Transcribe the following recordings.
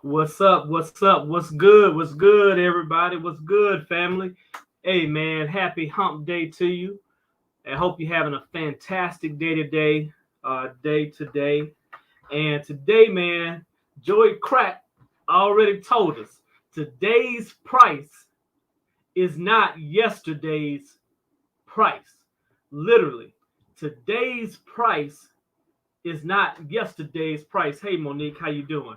What's up? What's up? What's good? What's good, everybody? What's good, family? Hey, man, happy hump day to you. I hope you're having a fantastic day today. And today, man, Joey Crack already told us today's price is not yesterday's price. Literally, today's price is not yesterday's price. Hey, Monique, how you doing?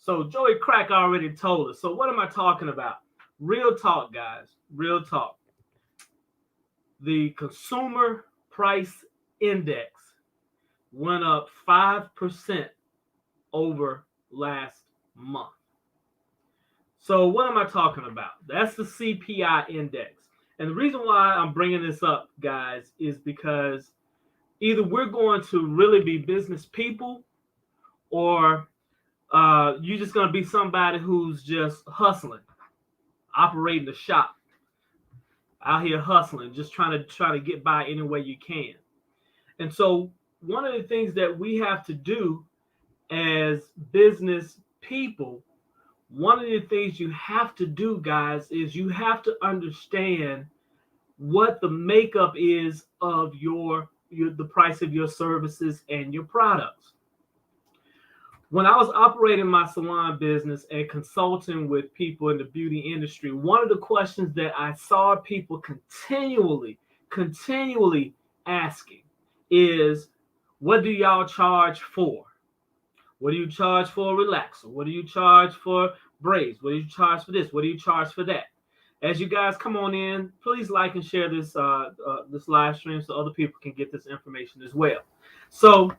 So Joey Crack already told us. So what am I talking about? Real talk, guys. Real talk. The consumer price index went up 5% over last month. So what am I talking about? That's the CPI index. And the reason why I'm bringing this up, guys, is because either we're going to really be business people or you're just gonna be somebody who's just hustling, operating the shop, out here hustling, just trying to get by any way you can. And so one of the things that we have to do as business people, one of the things you have to do, guys, is you have to understand what the makeup is of your the price of your services and your products. When I was operating my salon business and consulting with people in the beauty industry, one of the questions that I saw people continually asking is, what do y'all charge for? What do you charge for a relaxer? What do you charge for braids? What do you charge for this? What do you charge for that? As you guys come on in, please like and share this live stream so other people can get this information as well. So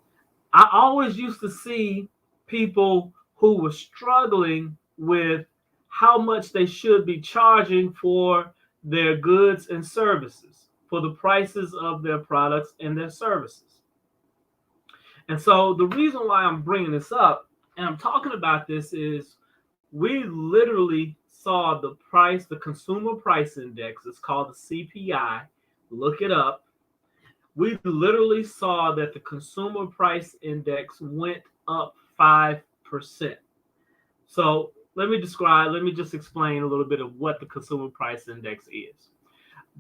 I always used to see people who were struggling with how much they should be charging for their goods and services, for the prices of their products and their services. And so the reason why I'm bringing this up and I'm talking about this is we literally saw the consumer price index. It's called the CPI. Look it up. We literally saw that the consumer price index went up 5%. So let me just explain a little bit of what the consumer price index is.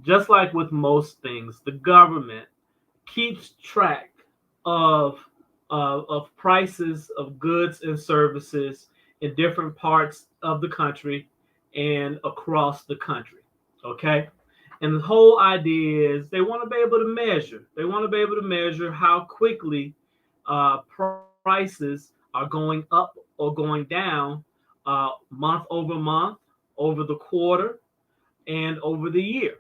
Just like with most things, the government keeps track of, of prices of goods and services in different parts of the country and across the country. Okay. And the whole idea is they want to be able to measure. They want to be able to measure how quickly prices are going up or going down month over month, over the quarter, and over the year.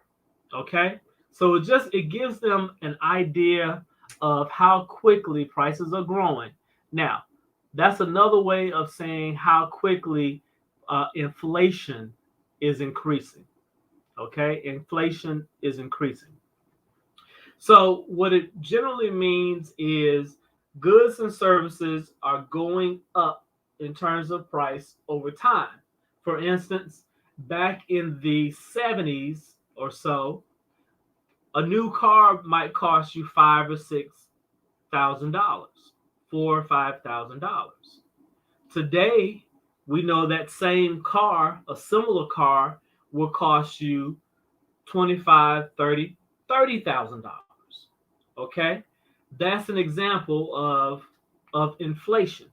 Okay, so it gives them an idea of how quickly prices are growing. Now, that's another way of saying how quickly inflation is increasing. Okay, inflation is increasing. So what it generally means is goods and services are going up in terms of price over time. For instance, back in the 70s or so, a new car might cost you $5,000 or $6,000, $4,000 or $5,000. Today, we know that same car, a similar car, will cost you 25, 30, $30,000. Okay, that's an example of inflation,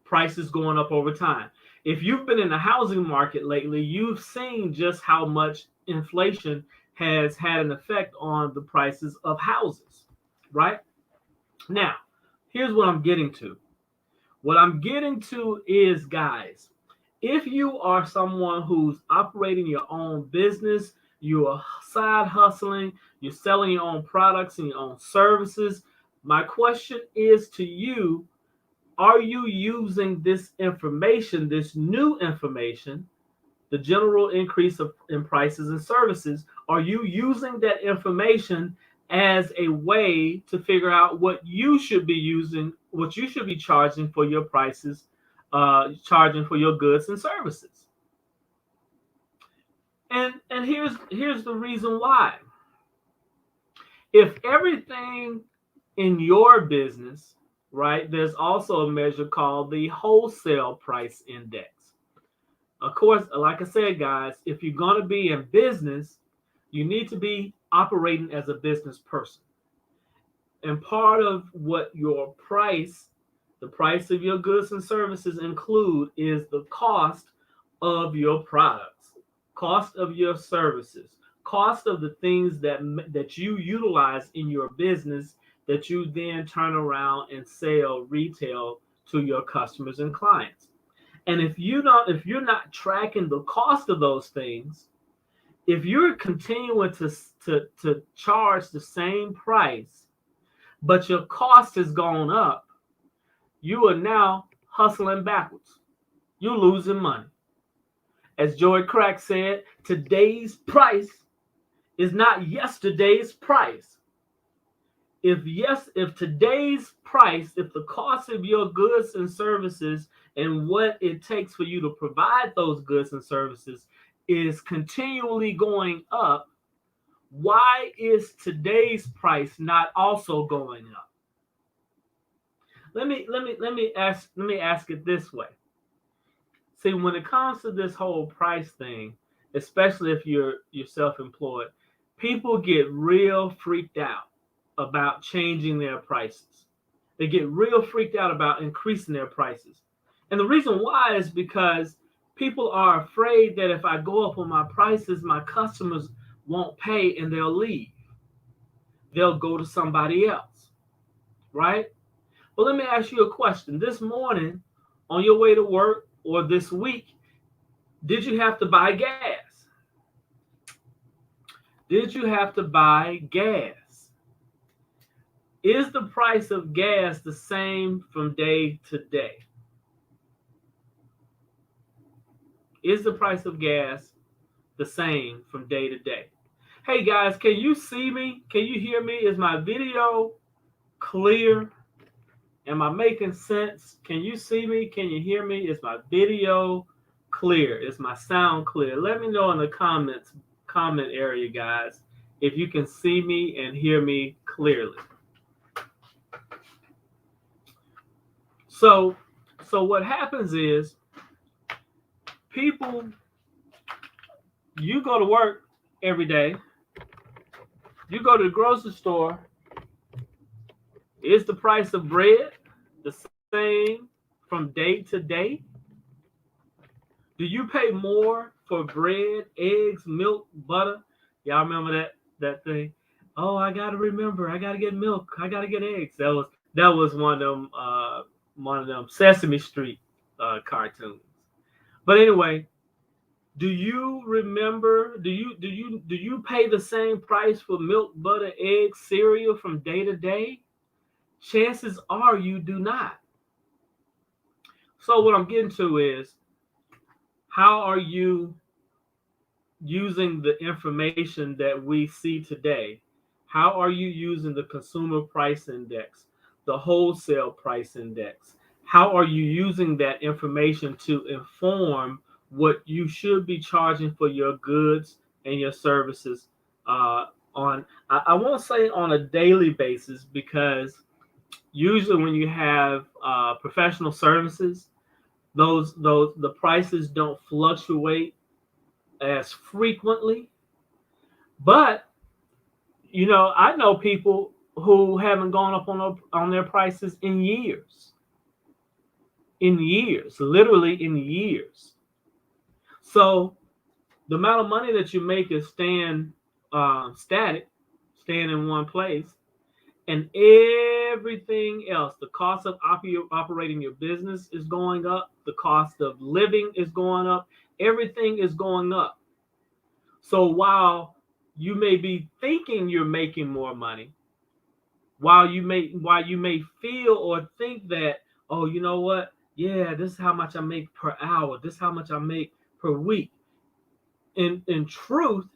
prices going up over time. If you've been in the housing market lately, you've seen just how much inflation has had an effect on the prices of houses, right? Now, here's what I'm getting to. What I'm getting to is, guys, if you are someone who's operating your own business, you are side hustling, you're selling your own products and your own services, my question is to you, are you using this information, this new information, the general increase in prices and services, are you using that information as a way to figure out what you should be using, what you should be charging for your prices, charging for your goods and services? And here's the reason why. If everything in your business, right, there's also a measure called the wholesale price index. Of course, like I said, guys, if you're going to be in business, you need to be operating as a business person. And part of what your price, the price of your goods and services include is the cost of your products, cost of your services, cost of the things that you utilize in your business that you then turn around and sell retail to your customers and clients. And if you're not tracking the cost of those things, if you're continuing to charge the same price, but your cost has gone up, you are now hustling backwards. You're losing money. As Joy Crack said, today's price is not yesterday's price. If today's price, if the cost of your goods and services and what it takes for you to provide those goods and services is continually going up, why is today's price not also going up? Let me ask it this way. See, when it comes to this whole price thing, especially if you're self-employed, people get real freaked out about changing their prices. They get real freaked out about increasing their prices. And the reason why is because people are afraid that if I go up on my prices, my customers won't pay and they'll leave. They'll go to somebody else, right? But let me ask you a question. This morning, on your way to work or this week, did you have to buy gas? Did you have to buy gas? Is the price of gas the same from day to day? Is the price of gas the same from day to day? Hey guys, can you see me? Can you hear me? Is my video clear? Am I making sense? Can you see me? Can you hear me? Is my video clear? Is my sound clear? Let me know in the comment area, guys, if you can see me and hear me clearly. So what happens is people, you go to work every day, you go to the grocery store, is the price of bread the same from day to day? Do you pay more for bread, eggs, milk, butter? Y'all remember that thing? Oh, I gotta remember, I gotta get milk, I gotta get eggs. That was one of them Sesame Street cartoons. But anyway, do you remember? Do you pay the same price for milk, butter, eggs, cereal from day to day? Chances are you do not. So what I'm getting to is, how are you using the information that we see today? How are you using the consumer price index, the wholesale price index? How are you using that information to inform what you should be charging for your goods and your services I won't say on a daily basis, because usually when you have professional services, the prices don't fluctuate as frequently. But I know people who haven't gone up on their prices in years, literally in years. So the amount of money that you make is staying static, staying in one place, and everything else, the cost of operating your business is going up, the cost of living is going up, everything is going up. So while you may be thinking you're making more money, while you may feel or think that, oh, you know what? Yeah, this is how much I make per hour. This is how much I make per week. In truth,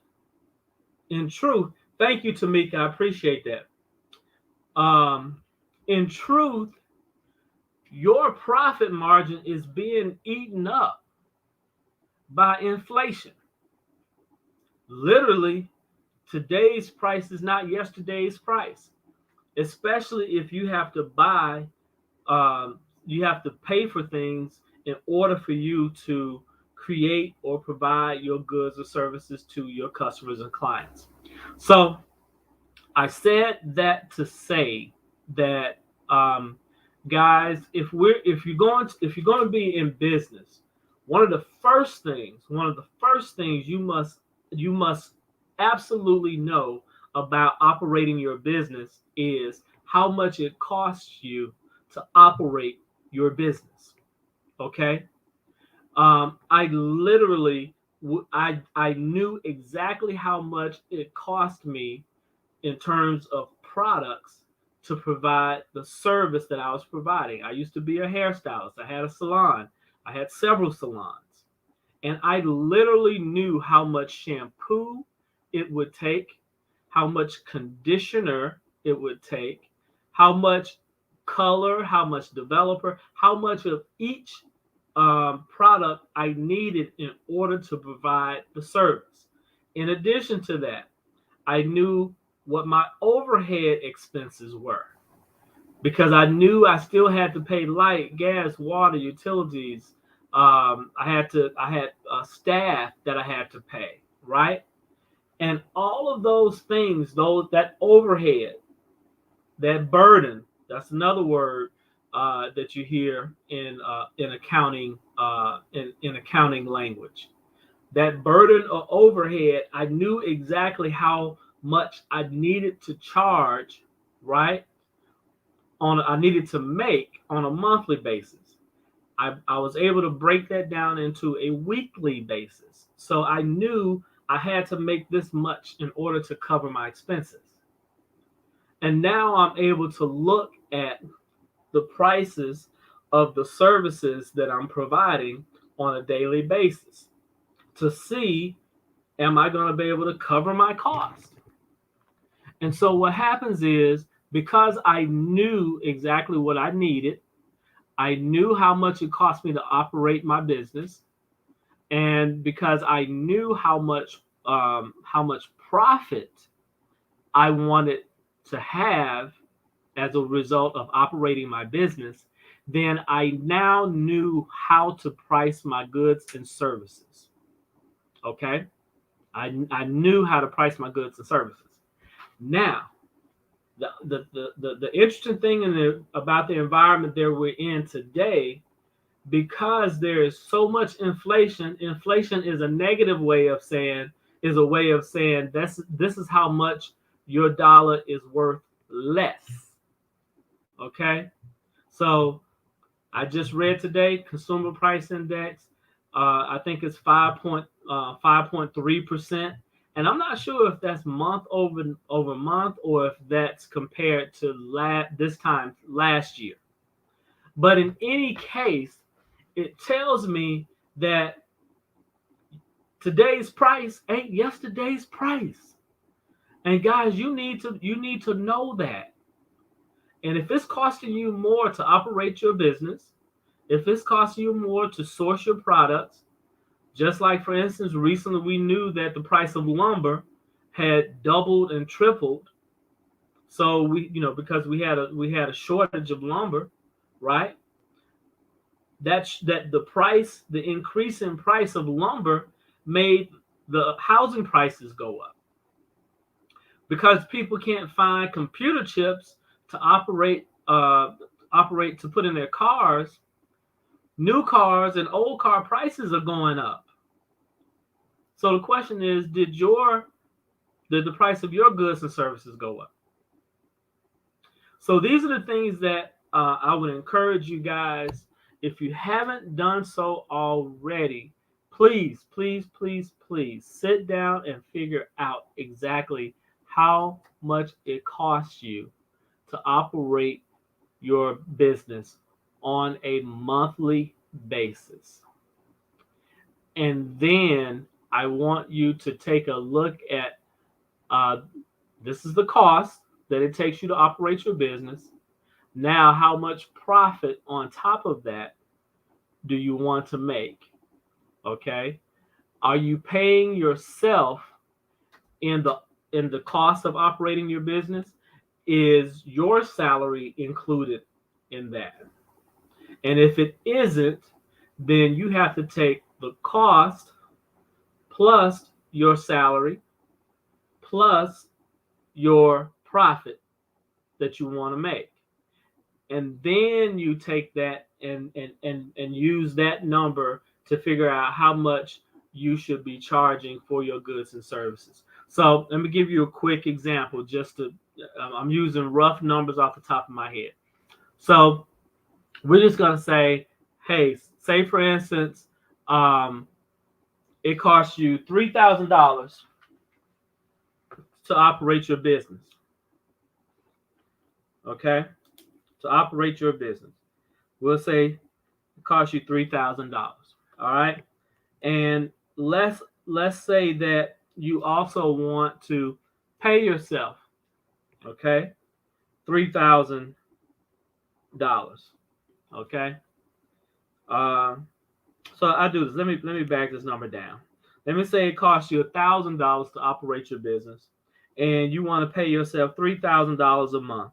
thank you, Tamika. I appreciate that. In truth, your profit margin is being eaten up by inflation. Literally, today's price is not yesterday's price, especially if you have to buy, you have to pay for things in order for you to create or provide your goods or services to your customers and clients. So I said that to say that, guys, if you're going to be in business, one of the first things you must absolutely know about operating your business is how much it costs you to operate your business. Okay, I literally I knew exactly how much it cost me in terms of products to provide the service that I was providing. I used to be a hairstylist. I had a salon. I had several salons. And I literally knew how much shampoo it would take, how much conditioner it would take, how much color, how much developer, how much of each product I needed in order to provide the service. In addition to that, I knew what my overhead expenses were because I knew I still had to pay light, gas, water, utilities. I had staff that I had to pay, right? And all of those things, those that overhead, that burden, that's another word that you hear in accounting in accounting language. That burden of overhead, I knew exactly how much I needed to charge, right? I needed to make on a monthly basis. I was able to break that down into a weekly basis. So I knew I had to make this much in order to cover my expenses. And now I'm able to look at the prices of the services that I'm providing on a daily basis to see, am I going to be able to cover my cost? And so what happens is, because I knew exactly what I needed, I knew how much it cost me to operate my business, and because I knew how much profit I wanted to have as a result of operating my business, then I now knew how to price my goods and services. Okay, I knew how to price my goods and services. Now, the interesting thing about the environment that we're in today, because there is so much inflation. Inflation is a negative way of saying is a way of saying this is how much your dollar is worth less. Okay, so I just read today consumer price index. I think it's 5.3%, and I'm not sure if that's month over month or if that's compared to this time last year. But in any case, it tells me that today's price ain't yesterday's price. And guys, you need to know that. And if it's costing you more to operate your business, if it's costing you more to source your products, just like, for instance, recently we knew that the price of lumber had doubled and tripled. So because we had a shortage of lumber, right? That the increase in price of lumber made the housing prices go up because people can't find computer chips to operate to put in their cars. New cars and old car prices are going up. So the question is, did the price of your goods and services go up? So these are the things that I would encourage you guys, if you haven't done so already, please, please, please, please sit down and figure out exactly how much it costs you to operate your business on a monthly basis. And then I want you to take a look at this is the cost that it takes you to operate your business. Now, how much profit on top of that do you want to make? Okay. Are you paying yourself in the cost of operating your business? Is your salary included in that? And if it isn't, then you have to take the cost plus your salary plus your profit that you want to make. And then you take that and use that number to figure out how much you should be charging for your goods and services. So let me give you a quick example. I'm using rough numbers off the top of my head. So we're just gonna say, hey, say for instance, it costs you $3,000 to operate your business. Okay, to operate your business, we'll say it costs you $3,000. All right, and let's say that you also want to pay yourself, okay, $3,000. Okay, so I do this. Let me back this number down. Let me say it costs you $1,000 to operate your business, and you want to pay yourself $3,000 a month.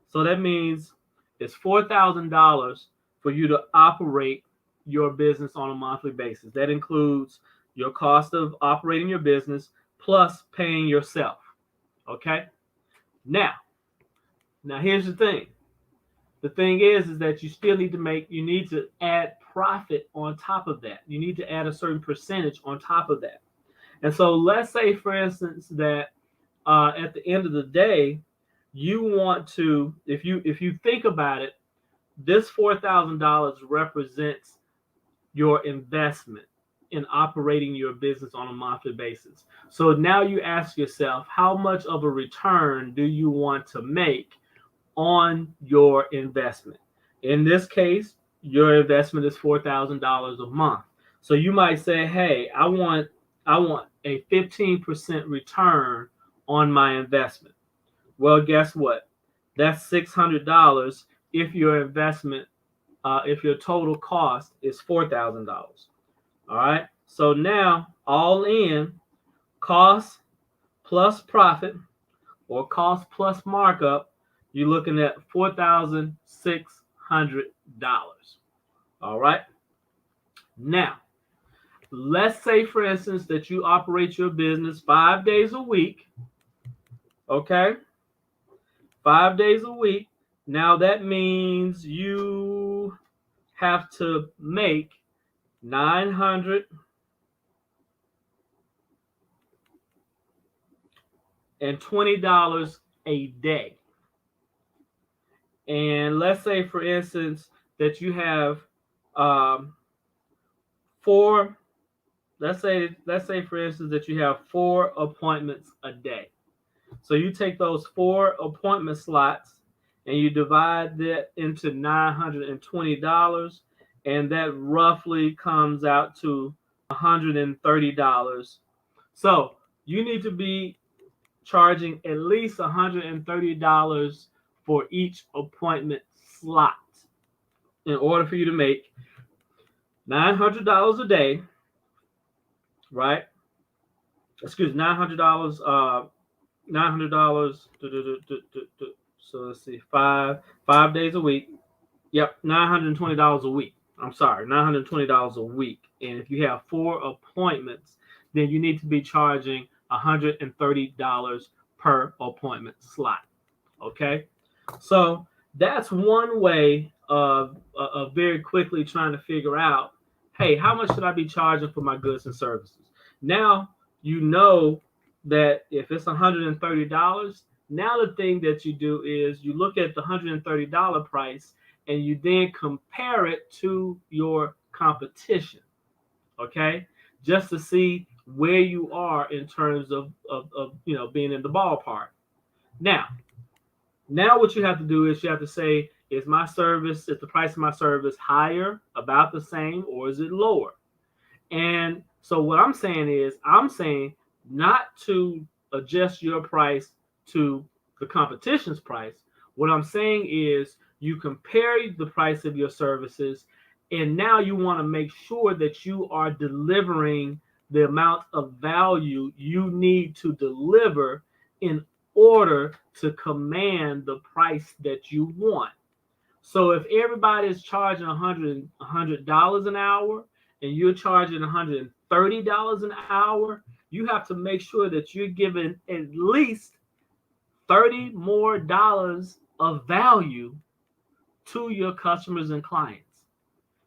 So that means it's $4,000 for you to operate your business on a monthly basis. That includes your cost of operating your business plus paying yourself. Okay. Now, here's the thing. The thing is that you need to add profit on top of that. You need to add a certain percentage on top of that. And so let's say, for instance, that at the end of the day, you want to, if you think about it, this $4,000 represents your investment in operating your business on a monthly basis. So now you ask yourself, how much of a return do you want to make on your investment? In this case, your investment is $4,000 a month. So you might say, hey, I want a 15% return on my investment. Well, guess what? That's $600 if your investment, if your total cost is $4,000. All right. So now, all in, cost plus profit or cost plus markup, you're looking at $4,600. All right. Now, let's say, for instance, that you operate your business 5 days a week. Okay. 5 days a week. Now that means you have to make $920 a day. And let's say, for instance, that you have four. Let's say, for instance, that you have 4 appointments a day. So you take those 4 appointment slots and you divide that into $920, and that roughly comes out to $130. So you need to be charging at least $130 for each appointment slot in order for you to make $900 a day, right? Excuse me, $900. $900. So let's see, five days a week. Yep, $920 a week. I'm sorry, $920 a week. And if you have 4 appointments, then you need to be charging $130 per appointment slot. Okay, so that's one way of very quickly trying to figure out, hey, how much should I be charging for my goods and services? Now you know that if it's $130, now the thing that you do is you look at the $130 price and you then compare it to your competition, okay, just to see where you are in terms of being in the ballpark. Now what you have to do is you have to say, is the price of my service higher, about the same, or is it lower? And so what I'm saying not to adjust your price to the competition's price. What I'm saying is you compare the price of your services, and now you want to make sure that you are delivering the amount of value you need to deliver in order to command the price that you want. So if everybody is charging $100 an hour and you're charging $130 an hour, you have to make sure that you're giving at least $30 more of value to your customers and clients.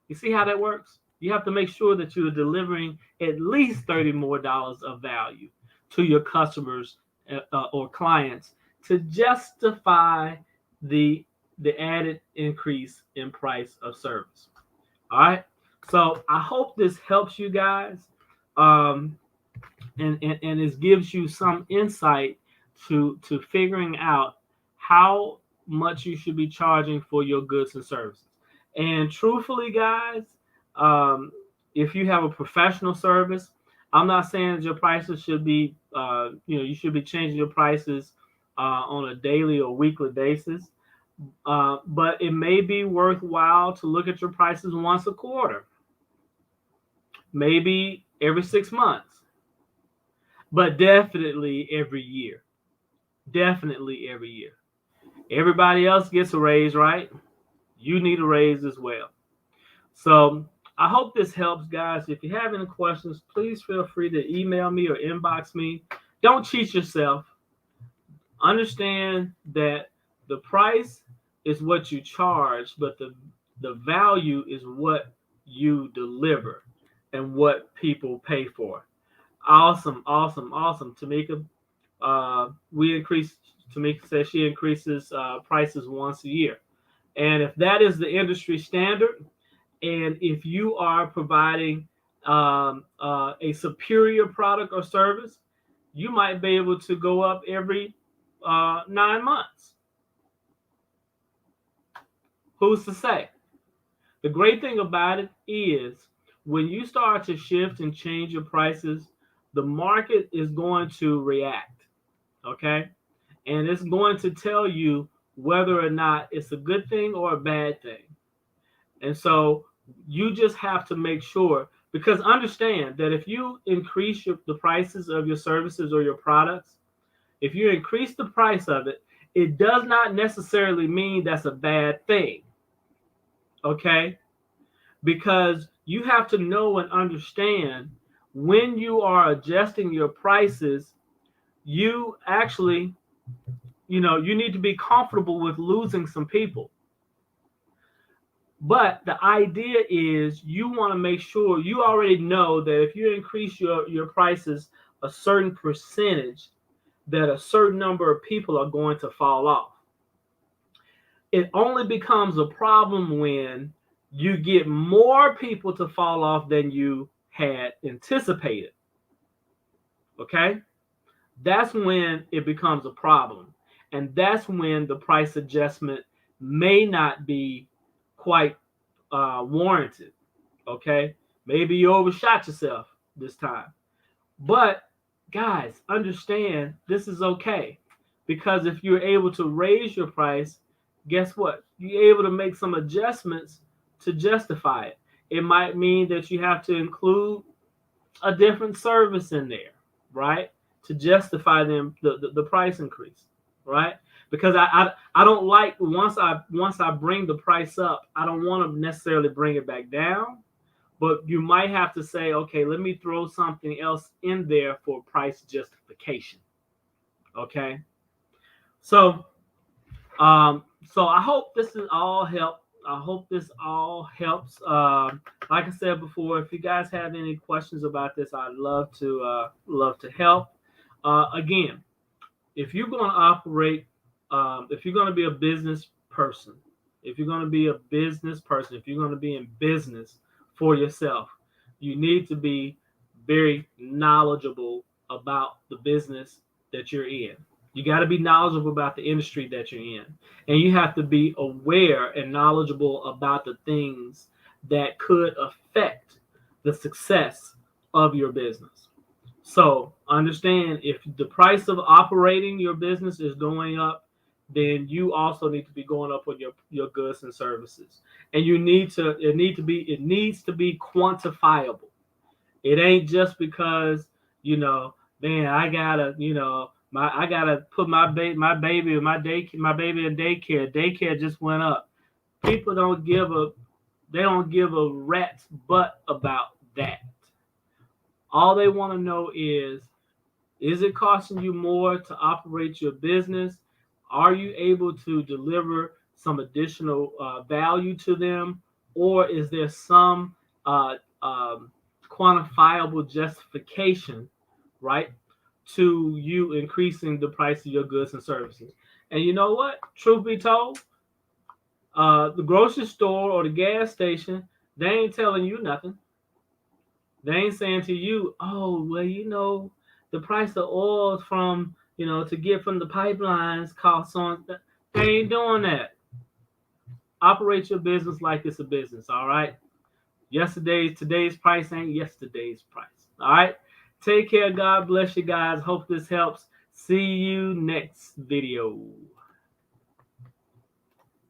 You see how that works? You have to make sure that you're delivering at least $30 more of value to your customers or clients to justify the added increase in price of service. All right. So I hope this helps you guys, and it gives you some insight to figuring out how much you should be charging for your goods and services. And truthfully, guys, if you have a professional service, I'm not saying that your prices should be, you should be changing your prices on a daily or weekly basis. But it may be worthwhile to look at your prices once a quarter, maybe every 6 months, but definitely every year. Definitely every year. Everybody else gets a raise, right? You need a raise as well. So I hope this helps, guys. If you have any questions, please feel free to email me or inbox me. Don't cheat yourself. Understand that the price is what you charge, but the value is what you deliver and what people pay for. Awesome. Tamika, Tamika says she increases prices once a year. And if that is the industry standard, and if you are providing a superior product or service, you might be able to go up every 9 months. Who's to say? The great thing about it is when you start to shift and change your prices, the market is going to react, okay? And it's going to tell you whether or not it's a good thing or a bad thing. And so you just have to make sure, because understand that if you increase the prices of your services or your products, if you increase the price of it, it does not necessarily mean that's a bad thing, okay? Because you have to know and understand when you are adjusting your prices, you actually, you need to be comfortable with losing some people. But the idea is you want to make sure you already know that if you increase your prices a certain percentage, that a certain number of people are going to fall off. It only becomes a problem when you get more people to fall off than you had anticipated. Okay? That's when it becomes a problem. And that's when the price adjustment may not be quite warranted. Okay? Maybe you overshot yourself this time. But guys, understand this is okay. Because if you're able to raise your price, guess what? You're able to make some adjustments to justify it. It might mean that you have to include a different service in there, right? To justify the price increase, right? Because I don't like once I bring the price up, I don't want to necessarily bring it back down, but you might have to say, okay, let me throw something else in there for price justification. Okay. So I hope this is all help. I hope this all helps. Like I said before, if you guys have any questions about this, I'd love to help. Again, if you're going to operate, if you're going to be a business person, if you're going to be in business for yourself, you need to be very knowledgeable about the business that you're in. You got to be knowledgeable about the industry that you're in. And you have to be aware and knowledgeable about the things that could affect the success of your business. So understand, if the price of operating your business is going up, then you also need to be going up on your goods and services. And it needs to be quantifiable. It ain't just because, man, I gotta put my baby in daycare. Daycare just went up. People don't give a rat's butt about that. All they want to know is it costing you more to operate your business? Are you able to deliver some additional value to them? Or is there some quantifiable justification, right, to you increasing the price of your goods and services? And you know what? Truth be told, the grocery store or the gas station, they ain't telling you nothing. They ain't saying to you, oh, well, the price of oil from, to get from the pipelines costs on. They ain't doing that. Operate your business like it's a business, all right? Today's price ain't yesterday's price, all right? Take care. God bless you guys. Hope this helps. See you next video.